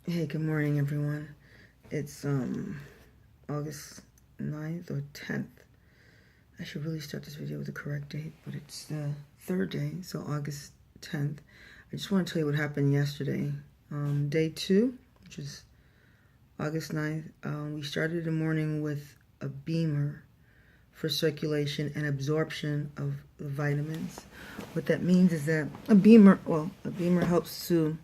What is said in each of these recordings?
Hey, good morning, everyone. It's August 9th or 10th. I should really start this video with the correct date, but it's the third day, so August 10th. I just want to tell you what happened yesterday. Day 2, which is August 9th, we started the morning with a beamer for circulation and absorption of the vitamins. What that means is that a beamer helps to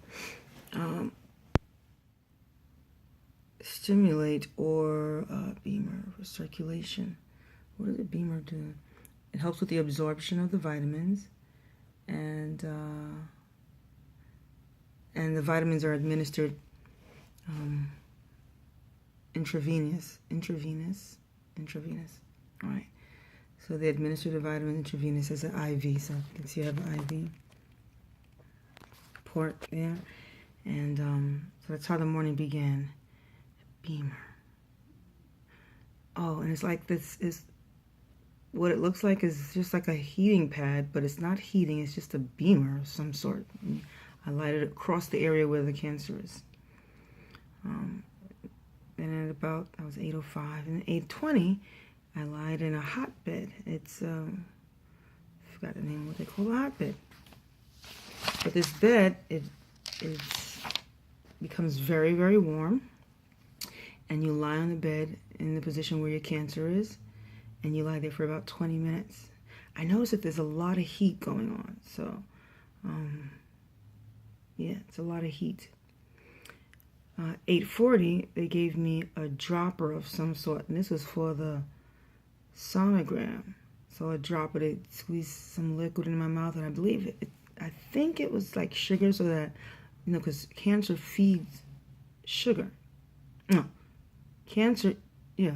stimulate or beamer for circulation. What does a beamer do? It helps with the absorption of the vitamins, and the vitamins are administered intravenous. All right. So they administer the vitamin intravenous as an IV. So you can see I have an IV port there, and so that's how the morning began. Beamer. Oh, and it's like this is what it looks like is just like a heating pad, but it's not heating, it's just a beamer of some sort. I light it across the area where the cancer is. And at about, that was 8:05, and at 8:20, I lied in a hotbed. It's, I forgot the name of what they call a hotbed. But this bed, it becomes very, very warm. And you lie on the bed in the position where your cancer is, and you lie there for about 20 minutes. I notice that there's a lot of heat going on, so yeah, it's a lot of heat. 8:40, they gave me a dropper of some sort, and this was for the sonogram. So a dropper, they squeezed some liquid in my mouth, and I believe I think it was like sugar, so that, because cancer feeds sugar. No. Cancer, yeah.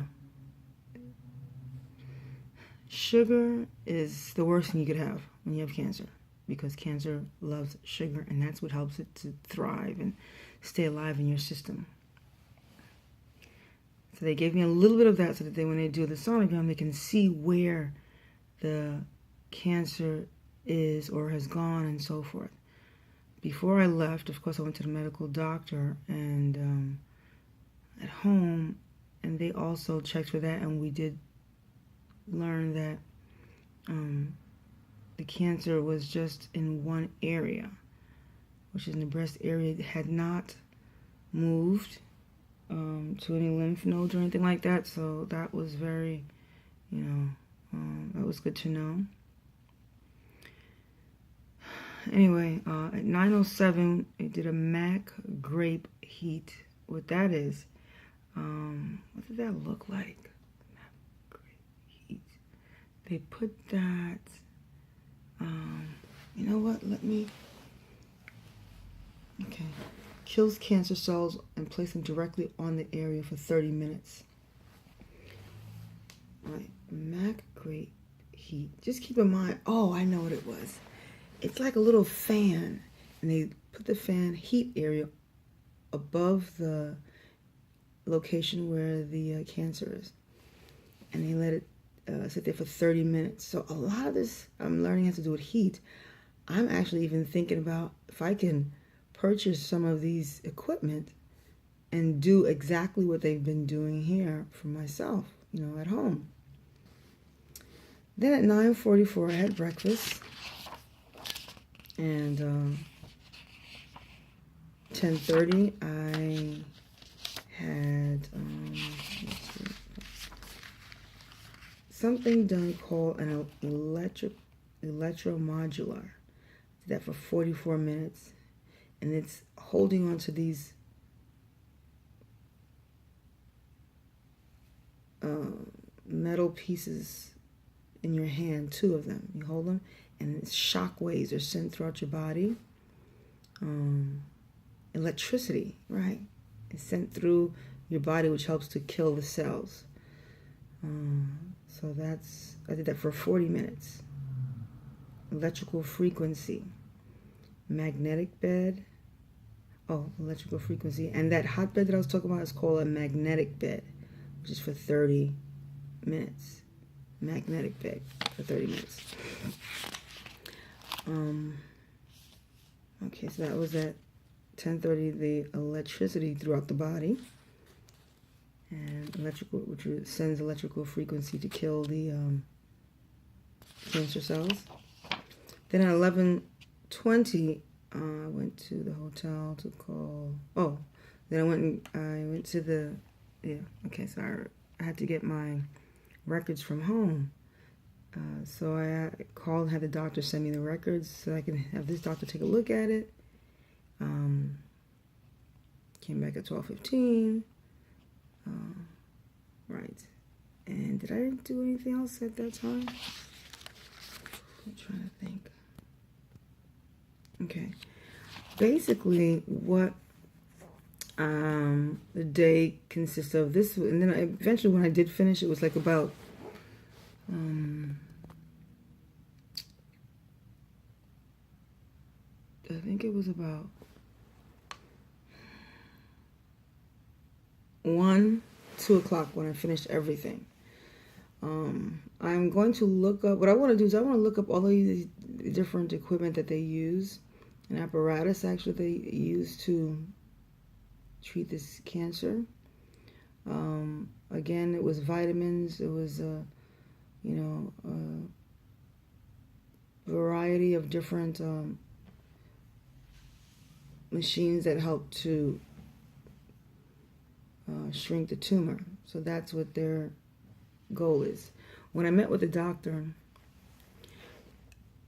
Sugar is the worst thing you could have when you have cancer, because cancer loves sugar, and that's what helps it to thrive and stay alive in your system. So they gave me a little bit of that so that when they do the sonogram, they can see where the cancer is or has gone and so forth. Before I left, of course, I went to the medical doctor, and at home, and they also checked for that, and we did learn that the cancer was just in one area, which is in the breast area. It had not moved to any lymph nodes or anything like that, so that was very, that was good to know. Anyway, at 9:07, it did a MAC grape heat. What that is, what did that look like? Great heat. They put that, you know what, okay. Kills cancer cells and place them directly on the area for 30 minutes. All right, MAC grape heat. Just keep in mind, oh, I know what it was. It's like a little fan, and they put the fan heat area above the location where the cancer is, and they let it sit there for 30 minutes. So a lot of this I'm learning has to do with heat. I'm actually even thinking about if I can purchase some of these equipment and do exactly what they've been doing here for myself, at home. Then at 9:44, I had breakfast, and 10:30, I had something done called an electromodular. Did that for 44 minutes, and it's holding on to these metal pieces in your hand, 2 of them. You hold them, and shock waves are sent throughout your body. Electricity, right, is sent through your body, which helps to kill the cells. So I did that for 40 minutes. Electrical frequency, magnetic bed. Oh, electrical frequency. And that hot bed that I was talking about is called a magnetic bed, which is for 30 minutes. Magnetic bed for 30 minutes. Okay, so that was at 1030 the electricity throughout the body, and electrical, which sends electrical frequency to kill the cancer cells. Then at 11:20, I went to the hotel to call. Oh, then I went to the, yeah, okay, so I had to get my records from home. So I called, had the doctor send me the records so I can have this doctor take a look at it. Came back at 12:15. Right. And did I do anything else at that time? I'm trying to think. Okay. Basically, what the day consists of this, and then eventually when I did finish, it was like about I think it was about 2 o'clock when I finished everything. I'm going to look up, what I want to do is I want to look up all of these different equipment that they use, and apparatus actually they use to treat this cancer. Again, it was vitamins, it was a variety of different machines that help to shrink the tumor. So that's what their goal is. When I met with the doctor,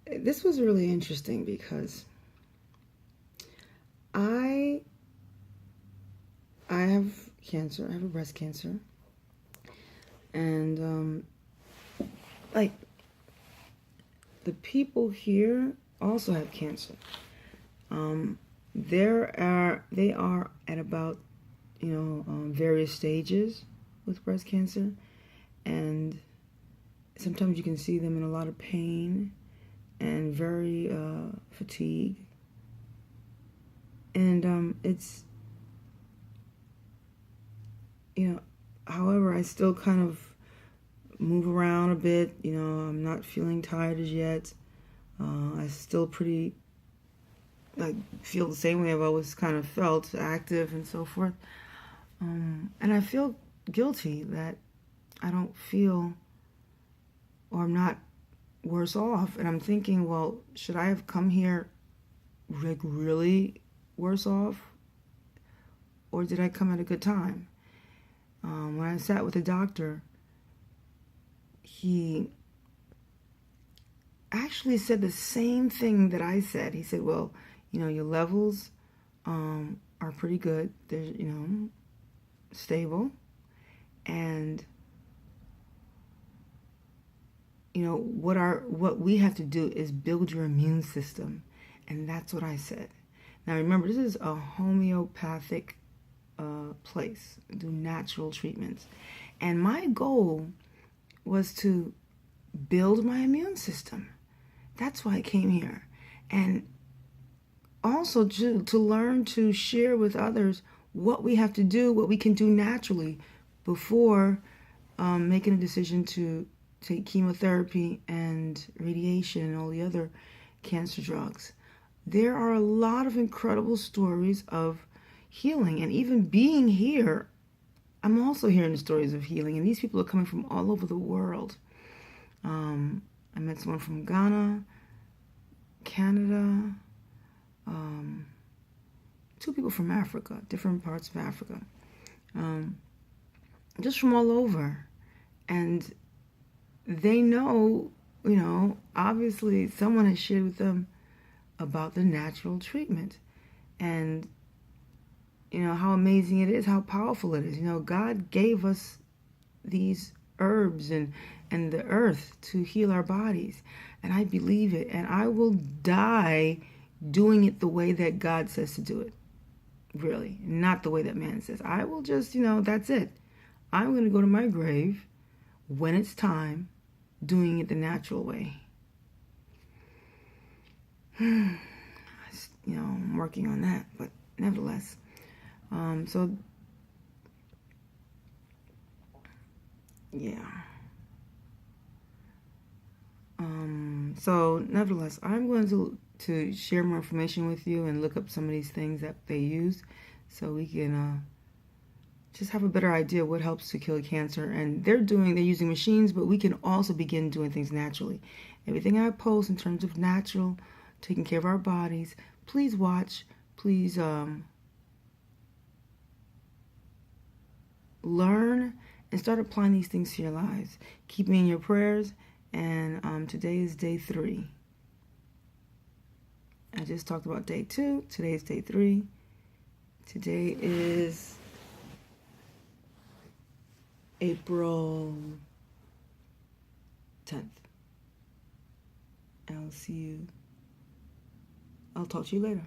this was really interesting because I have cancer. I have a breast cancer, and like the people here also have cancer. They are at about various stages with breast cancer, and sometimes you can see them in a lot of pain and very fatigue, and it's however I still kind of move around a bit. I'm not feeling tired as yet. I still pretty feel the same way I've always kind of felt, active and so forth. And I feel guilty that I don't feel, or I'm not worse off. And I'm thinking, well, should I have come here really worse off? Or did I come at a good time? When I sat with the doctor, he actually said the same thing that I said. He said, well, your levels are pretty good. They're, stable. And, what we have to do is build your immune system. And that's what I said. Now, remember, this is a homeopathic place. Do natural treatments. And my goal was to build my immune system. That's why I came here. And also to learn to share with others what we have to do, what we can do naturally before making a decision to take chemotherapy and radiation and all the other cancer drugs. There are a lot of incredible stories of healing, and even being here, I'm also hearing the stories of healing, and these people are coming from all over the world. I met someone from Ghana, Canada, 2 people from Africa, different parts of Africa, just from all over. And they know, obviously someone has shared with them about the natural treatment, and how amazing it is, how powerful it is. God gave us these herbs and the earth to heal our bodies, and I believe it, and I will die doing it the way that God says to do it. Really, not the way that man says. I will just, that's it. I'm going to go to my grave when it's time, doing it the natural way. I'm working on that, but nevertheless. So, yeah. So, nevertheless, I'm going to to share more information with you and look up some of these things that they use so we can just have a better idea what helps to kill cancer. And they're using machines, but we can also begin doing things naturally. Everything I post in terms of natural, taking care of our bodies, please watch, please learn and start applying these things to your lives. Keep me in your prayers. And today is day 3. I just talked about day 2. Today is day 3. Today is April 10th. I'll talk to you later.